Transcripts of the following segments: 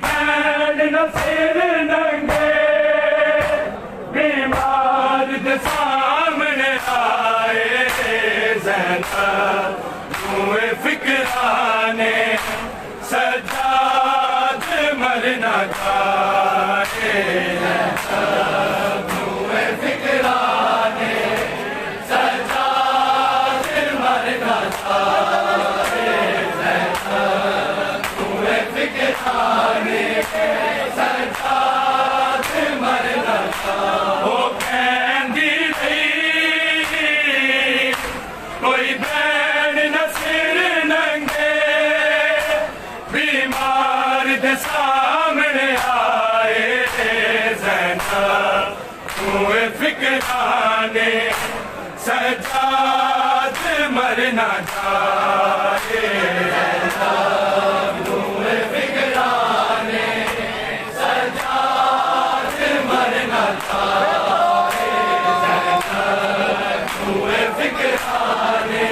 भैन नसीर नंगे बीमार दे सामने आए ज़ैनब धुएं फिक्राने सजाद मर न जाए धुएं फिक्राने सजाद मर न जाए धुएं फिक्राने सजाद मर न जाए ओ कहंदी रही कोई भैन नसीर नंगे बीमार दे सामने आए ज़ैनब धुएं फिक्राने सजाद मर न जाए धुएं फिक्राने सजाद मर न जाए धुएं फिक्राने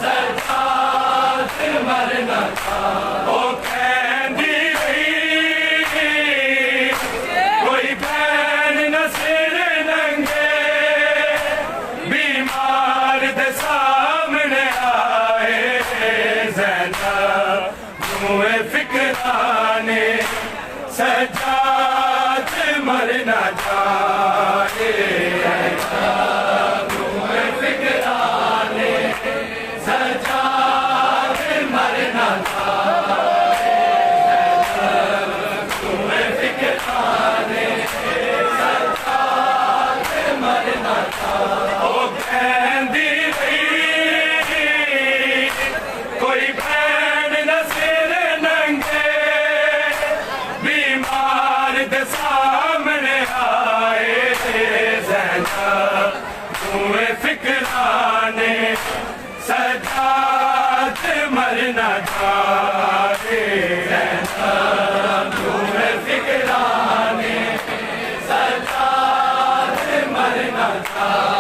सजाद मर न जाए ओ कहंदी रही कोई भैन नसीर नंगे बीमार दे सामने आए ज़ैनब धुएं फिक्राने सजाद मर न जाए धुएं फिक्राने सजाद मर न जाए धुएं फिक्राने सजाद मर न जाए ओ कहंदी रही कोई भैन नसीर नंगे बीमार दे सामने आए ज़ैनब धुएं फिक्राने सजाद मर न जाए धुएं फिक्राने सजाद मर न जाए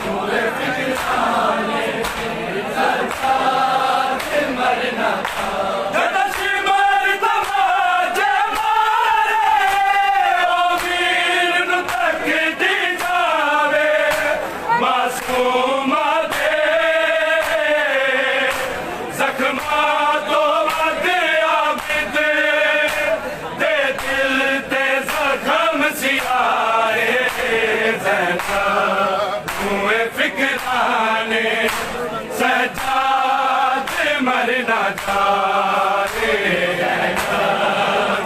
धुएं फिक्राने सजाद मर न जाए जदशी मर्तबा मारे ओ वीर नु तकदी जावे मासूमा दे जख्मा तो वध आबिद दे दिल ते जख्म सियाए ज़ैनब धुएं फिक्राने सजाद मर न जाए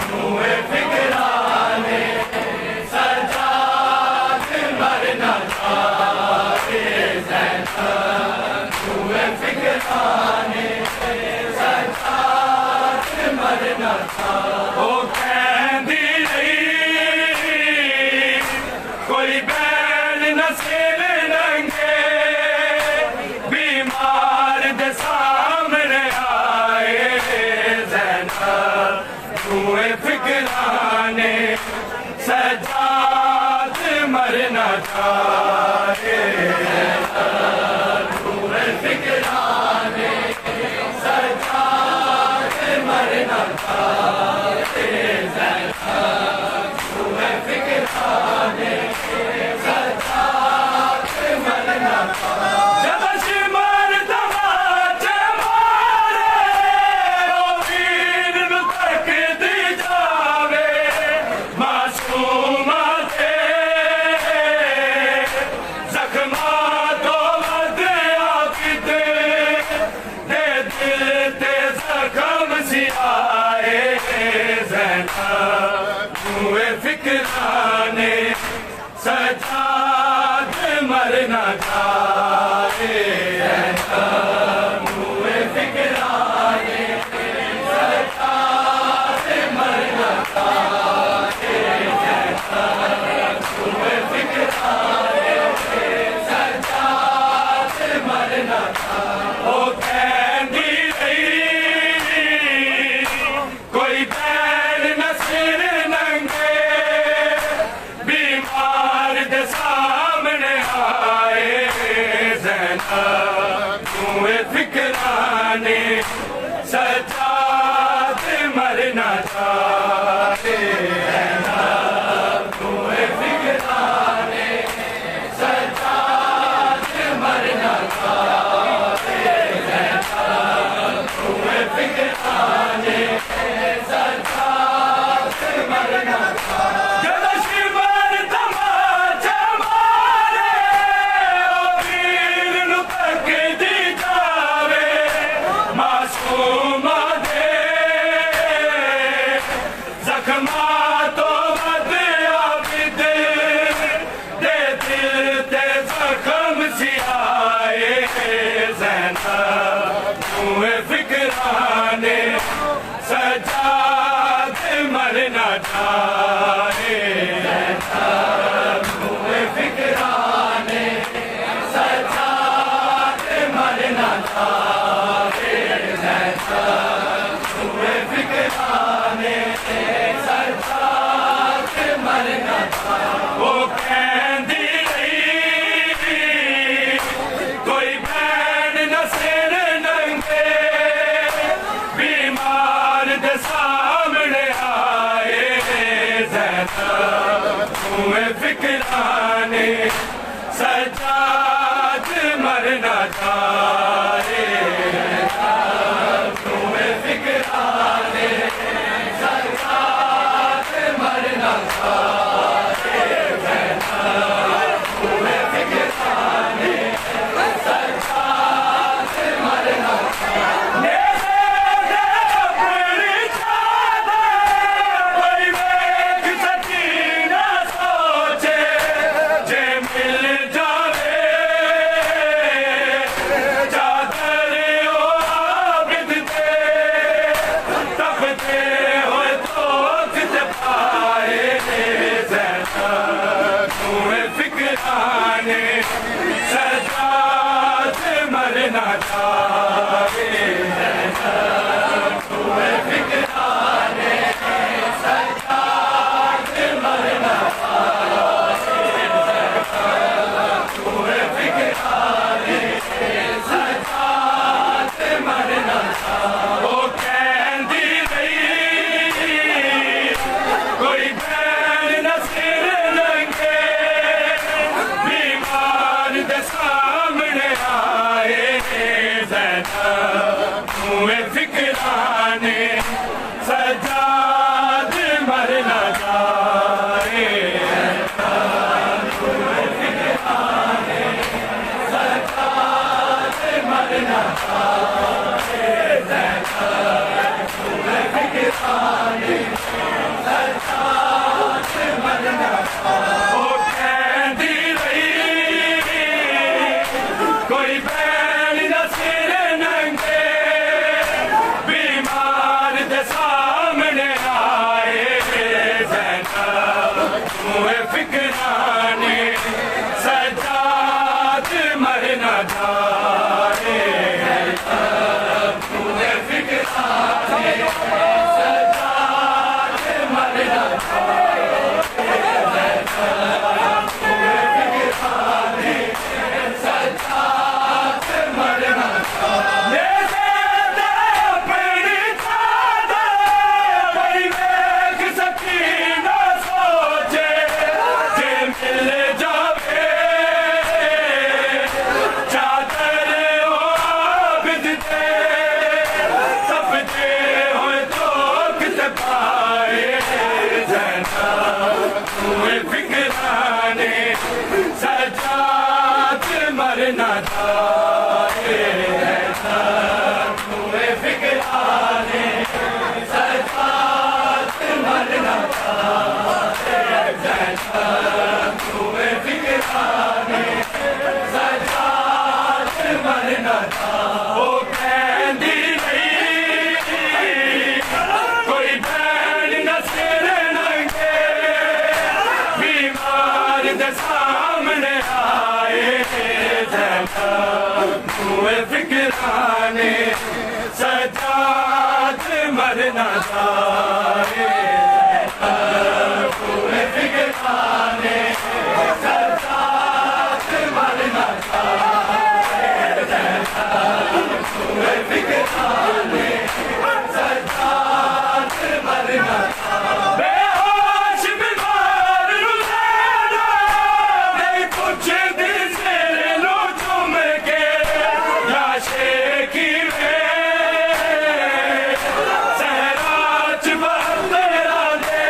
धुएं फिक्राने सजाद मर न जाए धुएं फिक्राने सजाद मर न जाए ओ कहंदी रही कोई बैल नसीर नंगे बीमार दे सामने आए ज़ैनब धुएं फिक्राने सजाद मर न जाए धुएं फिक्राने सजाद मर न जाए धुएं फिक्राने सजाद मर न जाए जदशी मर्तबा मारे ओ वीर नु तकदी जावे मासूमा दे जख्मा तो वध आबिद दे दिल ते जख्म सियाए ज़ैनब धुएं फिक्राने सजाद मर न जाए धुएं फिक्राने सजाद मर न जाए धुएं फिक्राने सजाद मर न जाए ओ कहंदी रही कोई बैल नसीर नंगे बीमार दे सामने आए ज़ैनब धुएं फिक्राने सजा दे सामने आए ज़ैनब तुम्हें फिक्राने सज्जाद मरना चाहे तुम्हें फिक्राने सज्जाद मरना चाहे तुम्हें फिक्राने सज्जाद मरना चाहे सज्जाद मरना चाहे तुम्हें फिक्राने सज्जाद मरना चाहे तुम्हें फिक्राने सज्जाद मरना चाहे ओ कहती रही कोई बैन न सिर लंघे सामने आए ज़ैनब तुम्हें फिक्राने सज्जाद मरना चाहे तुम्हें फिक्राने सज्जाद मरना चाहे तुम्हें फिक्राने सज्जाद मरना कोई बैन न सिर नंगे बीमार दे सामने आए ज़ैनब तुम्हें फिक्राने सज्जाद मरना चाहे तुम्हें फिक्राने सज्जाद मरना चाहे तुम्हें फिक्राने सज्जाद मरना चाहे अपनी चादर कोई देख सकी न सोचे जे मिल जावे चादर ओ आबिद दे सब दे होए तो किसे पाए ज़ैनब तुम्हें फिक्राने सज्जाद मरना चाहे तुम्हें फिक्राने सज्जाद मरना चाहे तुम्हें फिक्राने सज्जाद मरना चाहे ओ कहती नहीं कोई बैन न सिर नंगे बीमार दे सामने आए तुम्हें फिक्राने सज्जाद मरना चाहे तुम्हें फिक्राने सज्जाद मरना चाहे तुम्हें फिक्राने सज्जाद मरना चाहे बेहोश बीमार रुलाना नहीं कुछ दिन से लो चुम के लाशे की सहराज बहरा दे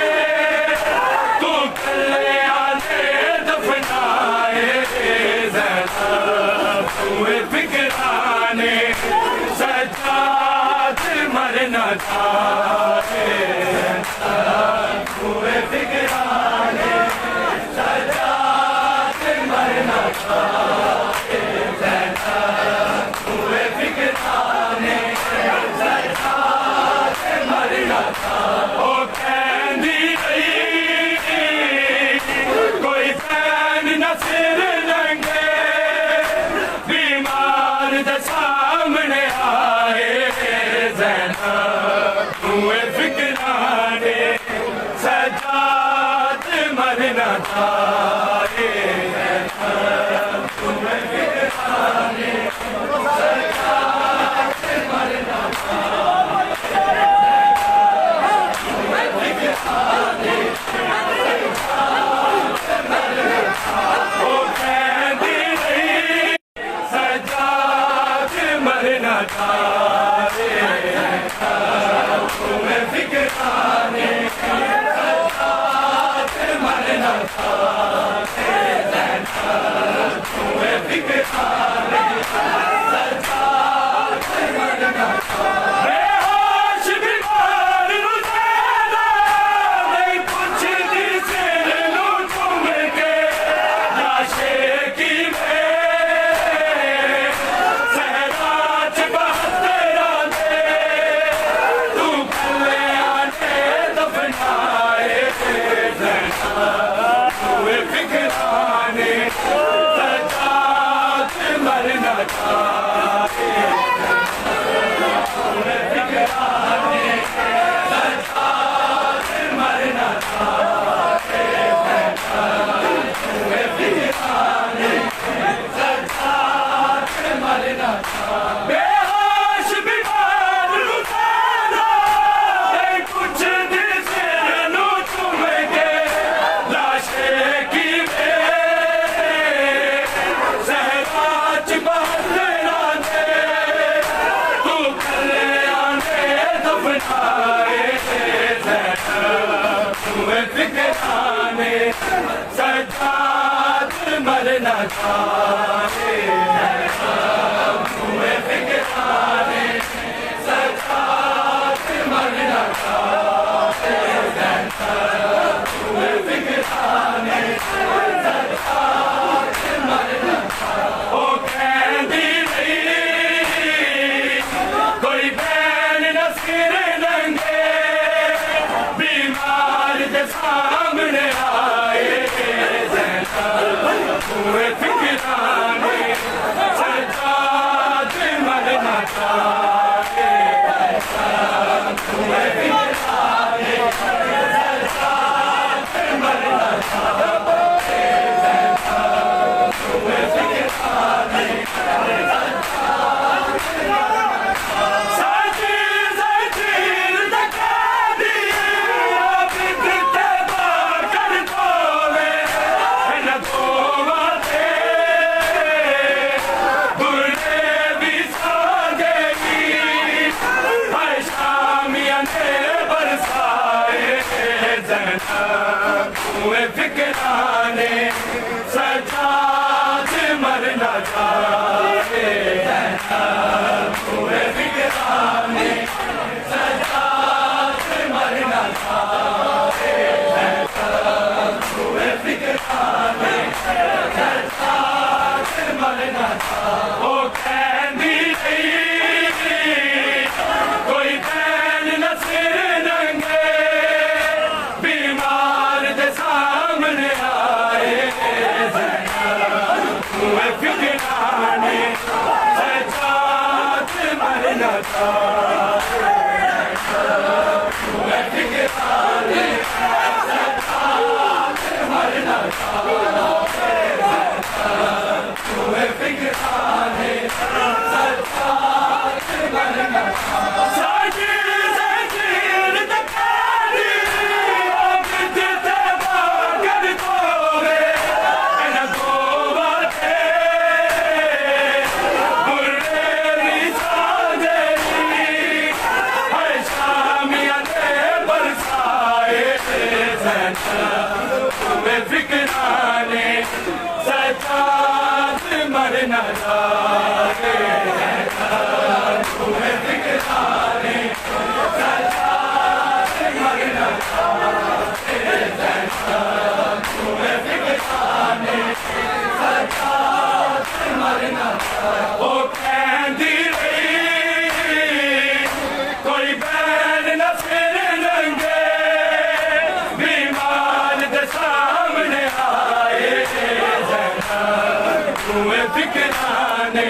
तू कले आने दफनाए ज़ैनब तुम्हें फिक्राने सज्जाद मरना चाहे तुम्हें फिक्राने सज्जाद मरना चाहे तुम्हें फिक्राने सज्जाद मरना चाहे ओ कहती रही कोई बैन न सिर नंगे बीमार दे सामने आए ज़ैनब तुम्हें फिक्राने सज्जाद मरना चाहे तुम्हें फिक्राने सज्जाद मरना चाहे फिक्राने सजात मरना था तुम्हें फिक्राने सजात मरना था बेहोश बीमार रुज़ाना नहीं कुछ दिल से लूं तुम के लाशे की बेहोश बीमार रुज़ाना नहीं कुछ दिल से लूं तुम के लाशे की सहराज बहलना दे तू कल्याणे दफनाए तुम्हें फिक्राने सजात मरना चाहे तुम्हें फिक्राने सजात मरना चाहे तुम्हें फिक्राने सजात मरना चाहे ओ कहती नहीं कोई बैन न सिर नंगे बीमार के सामने आए तुम्हें फिक्राने सजात मरना चाहे तुम्हें फिक्राने सजात मरना चाहे तुम्हें फिक्राने तुम्हें फिक्राने सजात मरना चाहे तुम्हें फिक्राने सजात मरना चाहे तुम्हें फिक्राने सजात मरना चाहे ओ कहती नहीं कोई बैन न सिर नंगे बीमार दे सामने आए तुम्हें फिक्राने सजात मरना चाहे तुम्हें फिक्राने सजात मरना चाहे तुम्हें फिक्राने सजात मरना चाहे तुम्हें फिक्राने सजात मरना चाहे तुम्हें फिक्राने सजात मरना चाहे तुम्हें फिक्राने सजात मरना चाहे ओ कहती रही कोई बैन न फिर नंगे सामने आए तुम्हें फिक्राने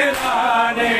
निगराने